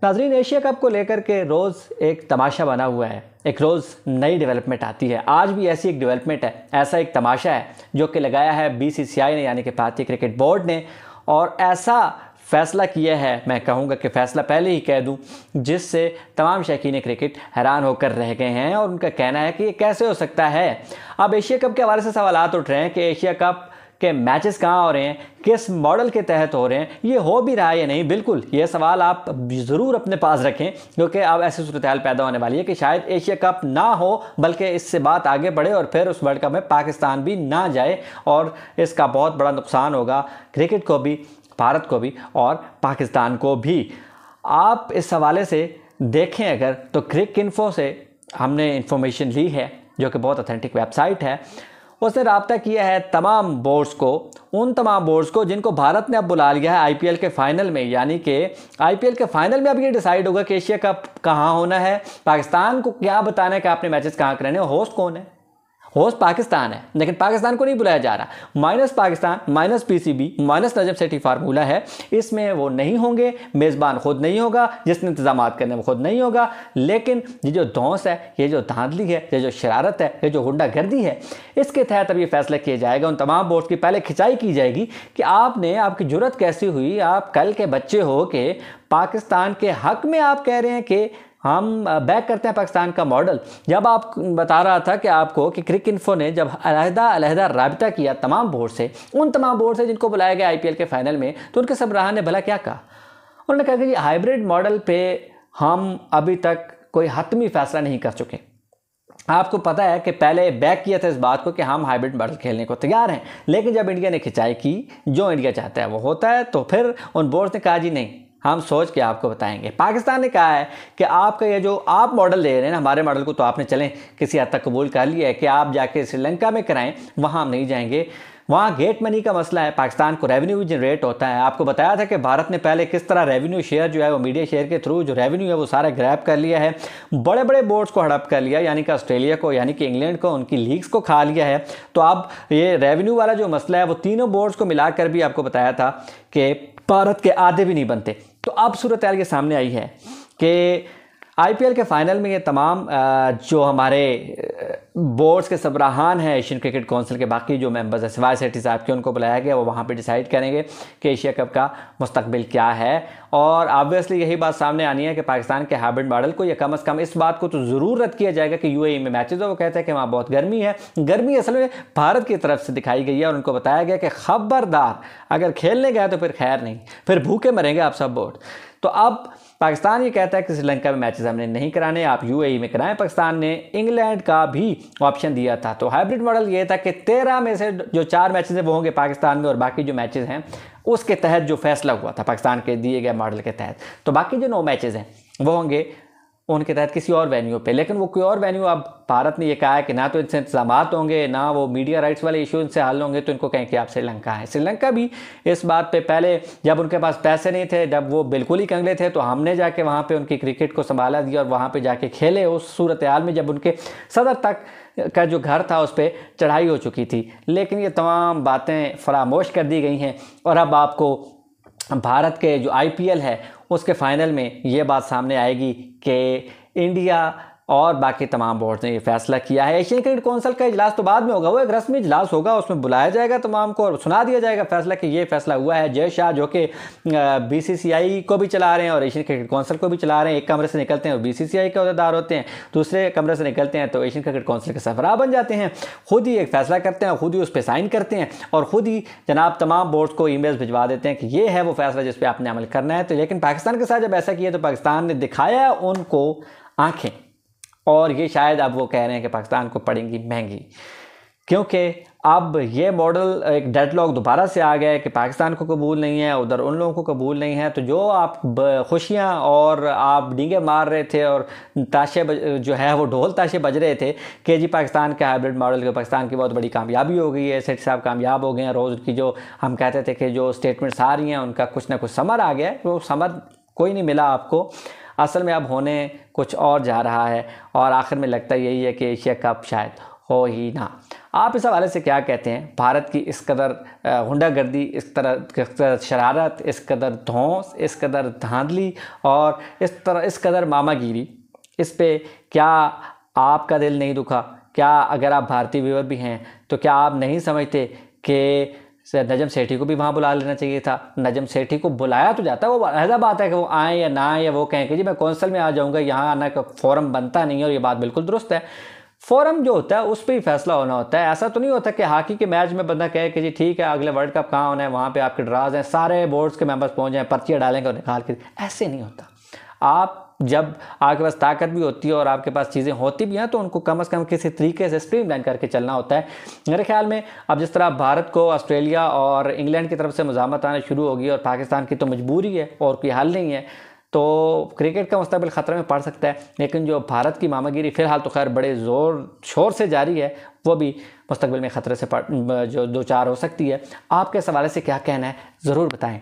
नाजरीन, Asia cup को लेकर के रोज़ एक तमाशा बना हुआ है, एक रोज़ नई डेवलपमेंट आती है। आज भी ऐसी एक डेवलपमेंट है, ऐसा एक तमाशा है जो कि लगाया है बीसीसीआई ने, यानी कि भारतीय क्रिकेट बोर्ड ने, और ऐसा फैसला किया है, मैं कहूँगा कि फ़ैसला पहले ही कह दूँ, जिससे तमाम शौकीन क्रिकेट हैरान होकर रह गए हैं और उनका कहना है कि ये कैसे हो सकता है। अब एशिया कप के हवाले से सवालात उठ रहे हैं कि एशिया कप के मैचेस कहाँ हो रहे हैं, किस मॉडल के तहत हो रहे हैं, ये हो भी रहा है या नहीं। बिल्कुल ये सवाल आप ज़रूर अपने पास रखें, क्योंकि अब ऐसी सूरत हाल पैदा होने वाली है कि शायद एशिया कप ना हो, बल्कि इससे बात आगे बढ़े और फिर उस वर्ल्ड कप में पाकिस्तान भी ना जाए, और इसका बहुत बड़ा नुकसान होगा क्रिकेट को भी, भारत को भी और पाकिस्तान को भी। आप इस हवाले से देखें अगर, तो क्रिकइन्फो से हमने इंफॉर्मेशन ली है, जो कि बहुत ऑथेंटिक वेबसाइट है। उसने रब्ता किया है तमाम बोर्ड्स को, उन तमाम बोर्ड्स को जिनको भारत ने अब बुला लिया है आईपीएल के फाइनल में, यानी कि आईपीएल के फाइनल में अब ये डिसाइड होगा कि एशिया कप कहाँ होना है। पाकिस्तान को क्या बताना है कि आपने मैचेस कहाँ कराने, होस्ट कौन है? होस्ट पाकिस्तान है, लेकिन पाकिस्तान को नहीं बुलाया जा रहा। Minus Pakistan, minus PCB, minus Najam Sethi formula है, इसमें वो नहीं होंगे। मेज़बान खुद नहीं होगा, जिसने इंतजाम करने वो खुद नहीं होगा। लेकिन ये जो धौंस है, ये जो धांधली है, ये जो शरारत है, ये जो गुंडागर्दी है, इसके तहत अब ये फैसला किया जाएगा। उन तमाम बोर्ड्स की पहले खिंचाई की जाएगी कि आपकी जुर्रत कैसी हुई, आप कल के बच्चे हो कि पाकिस्तान के हक में आप कह रहे हैं कि हम बैक करते हैं पाकिस्तान का मॉडल। जब आप बता रहा था कि आपको कि क्रिकइन्फो ने जब अलहदा राबिता किया तमाम बोर्ड से, उन तमाम बोर्ड से जिनको बुलाया गया आईपीएल के फाइनल में, तो उनके सरबराह ने भला क्या कहा? उन्होंने कहा कि हाइब्रिड मॉडल पे हम अभी तक कोई हतमी फैसला नहीं कर चुके। आपको पता है कि पहले बैक किया था इस बात को कि हम हाइब्रिड मॉडल खेलने को तैयार हैं, लेकिन जब इंडिया ने खिंचाई की, जो इंडिया चाहता है वो होता है, तो फिर उन बोर्ड ने कहा जी नहीं, हम सोच के आपको बताएंगे। पाकिस्तान ने कहा है कि आपका ये जो आप मॉडल ले रहे हैं ना, हमारे मॉडल को तो आपने चलें किसी हद तक कबूल कर लिया है कि आप जाके श्रीलंका में कराएं, वहाँ हम नहीं जाएंगे। वहाँ गेट मनी का मसला है, पाकिस्तान को रेवेन्यू भी जनरेट होता है। आपको बताया था कि भारत ने पहले किस तरह रेवेन्यू शेयर जो है वो मीडिया शेयर के थ्रू जो रेवेन्यू है वो सारा ग्रैब कर लिया है, बड़े बड़े बोर्ड्स को हड़प कर लिया, यानी कि ऑस्ट्रेलिया को, यानी कि इंग्लैंड को, उनकी लीग्स को खा लिया है। तो अब ये रेवेन्यू वाला जो मसला है वो तीनों बोर्ड्स को मिलाकर भी आपको बताया था कि भारत के आधे भी नहीं बनते। तो अब सूरत हाल के सामने आई है कि आईपीएल के फाइनल में ये तमाम जो हमारे बोर्ड्स के सबराहान हैं, एशियन क्रिकेट काउंसिल के बाकी जो मेंबर्स हैं, सिवाय सेठी साहब के, उनको बुलाया गया। वो वहाँ पे डिसाइड करेंगे कि एशिया कप का मुस्तकबिल क्या है। और ऑब्वियसली यही बात सामने आनी है कि पाकिस्तान के हाइब्रिड मॉडल को, या कम अज़ कम इस बात को तो ज़रूर रद्द किया जाएगा कि यूएई में मैचेज हो। वो कहते हैं कि वहाँ बहुत गर्मी है। गर्मी असल में भारत की तरफ से दिखाई गई है और उनको बताया गया कि खबरदार, अगर खेलने गए तो फिर खैर नहीं, फिर भूखे मरेंगे आप सब बोर्ड। तो अब पाकिस्तान ये कहता है कि श्रीलंका में मैचेस हमने नहीं कराने, आप यूएई में कराएं। पाकिस्तान ने इंग्लैंड का भी ऑप्शन दिया था। तो हाइब्रिड मॉडल ये था कि 13 में से जो 4 मैचेस हैं वो होंगे पाकिस्तान में, और बाकी जो मैचेस हैं उसके तहत जो फैसला हुआ था पाकिस्तान के दिए गए मॉडल के तहत, तो बाकी जो 9 मैचेस हैं वो होंगे उनके तहत किसी और वेन्यू पे। लेकिन वो कोई और वेन्यू, अब भारत ने ये कहा है कि ना तो इनसे इंतजाम होंगे, ना वो मीडिया राइट्स वाले इशू इनसे हल होंगे, तो इनको कहें कि आप श्रीलंका है। श्रीलंका भी इस बात पे पहले, जब उनके पास पैसे नहीं थे, जब वो बिल्कुल ही कंगले थे, तो हमने जाके वहाँ पे उनकी क्रिकेट को संभाला दिया और वहाँ पे जाके खेले। उस सूरत हाल में जब उनके सदर तक का जो घर था उस पर चढ़ाई हो चुकी थी। लेकिन ये तमाम बातें फरामोश कर दी गई हैं, और अब आपको भारत के जो आईपीएल है उसके फाइनल में ये बात सामने आएगी कि इंडिया और बाकी तमाम बोर्ड्स ने ये फैसला किया है। एशियन क्रिकेट काउंसिल का इजलास तो बाद में होगा, वो एक रस्मी इजलास होगा, उसमें बुलाया जाएगा तमाम को और सुना दिया जाएगा फैसला कि ये फैसला हुआ है। जय शाह जो कि बीसीसीआई को भी चला रहे हैं और एशियन क्रिकेट काउंसिल को भी चला रहे हैं, एक कमरे से निकलते हैं और बीसीसीआई के अहदेदार होते हैं, दूसरे कमरे से निकलते हैं तो एशियन क्रिकेट काउंसिल के सरबराह बन जाते हैं, खुद ही एक फैसला करते हैं, खुद ही उस पर साइन करते हैं और खुद ही जनाब तमाम बोर्ड्स को ईमेल्स भिजवा देते हैं कि ये है वो फैसला जिस पर आपने अमल करना है। तो लेकिन पाकिस्तान के साथ जब ऐसा किया तो पाकिस्तान ने दिखाया उनको आँखें, और ये शायद अब वो कह रहे हैं कि पाकिस्तान को पड़ेंगी महंगी, क्योंकि अब ये मॉडल एक डेडलॉक दोबारा से आ गया है कि पाकिस्तान को कबूल नहीं है, उधर उन लोगों को कबूल नहीं है। तो जो आप खुशियाँ और आप डींगे मार रहे थे और ताशे जो है वो ढोल ताशे बज रहे थे कि जी पाकिस्तान के हाइब्रिड मॉडल के पाकिस्तान की बहुत बड़ी कामयाबी हो गई है, सेठ साहब कामयाब हो गए हैं, रोज़ की जो हम कहते थे कि जो स्टेटमेंट्स आ रही हैं उनका कुछ ना कुछ समर आ गया है, वो समर कोई नहीं मिला आपको। असल में अब होने कुछ और जा रहा है और आखिर में लगता यही है कि एशिया कप शायद हो ही ना। आप इस हवाले से क्या कहते हैं? भारत की इस कदर गुंडागर्दी, इस कदर शरारत, इस कदर धौंस, इस कदर धांधली और इस कदर मामागिरी, इस पे क्या आपका दिल नहीं दुखा? क्या अगर आप भारतीय व्यूअर भी हैं तो क्या आप नहीं समझते कि नजम सेठी को भी वहाँ बुला लेना चाहिए था? नजम सेठी को बुलाया तो जाता है, वो अलग बात है कि वो आए या ना आए, या वो कहें कि जी मैं कौंसल में आ जाऊँगा, यहाँ आना का फोरम बनता नहीं है, और ये बात बिल्कुल दुरुस्त है। फोरम जो होता है उस पर ही फैसला होना होता है। ऐसा तो नहीं होता कि हॉकी के मैच में बंदा कहे कि जी ठीक है अगले वर्ल्ड कप कहाँ होना है, वहाँ पे आपके ड्राज हैं, सारे बोर्ड्स के मेंबर्स पहुँच जाएँ, पर्चियाँ डालेंगे और निकाल के। ऐसे नहीं होता। आप जब आपके पास ताकत भी होती है और आपके पास चीज़ें होती भी हैं तो उनको कम से कम किसी तरीके से स्ट्रीमलाइन करके चलना होता है। मेरे ख्याल में अब जिस तरह भारत को ऑस्ट्रेलिया और इंग्लैंड की तरफ से मुज़ाहमत आना शुरू होगी और पाकिस्तान की तो मजबूरी है और कोई हल नहीं है, तो क्रिकेट का मुस्तकबिल ख़तरे में पड़ सकता है। लेकिन जो भारत की मामागिरी फ़िलहाल तो खैर बड़े ज़ोर शोर से जारी है, वो भी मुस्तकबिल में ख़तरे से जो दो चार हो सकती है। आपके इस हवाले से क्या कहना है, ज़रूर बताएँ।